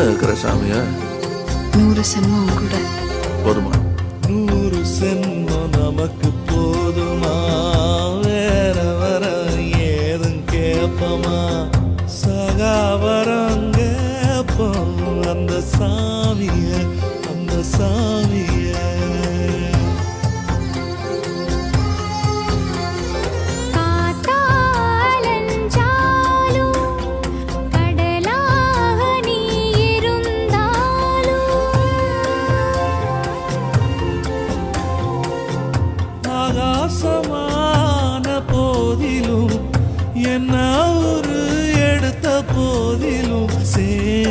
இருக்கிற சாமியா? 100 சென்மம் கூட போதுமா? 100 சென்மம் நமக்கு போதுமா? வேற வர ஏதும் கேப்பமா? சகாவரம் கேப்போம் அந்த சாமிய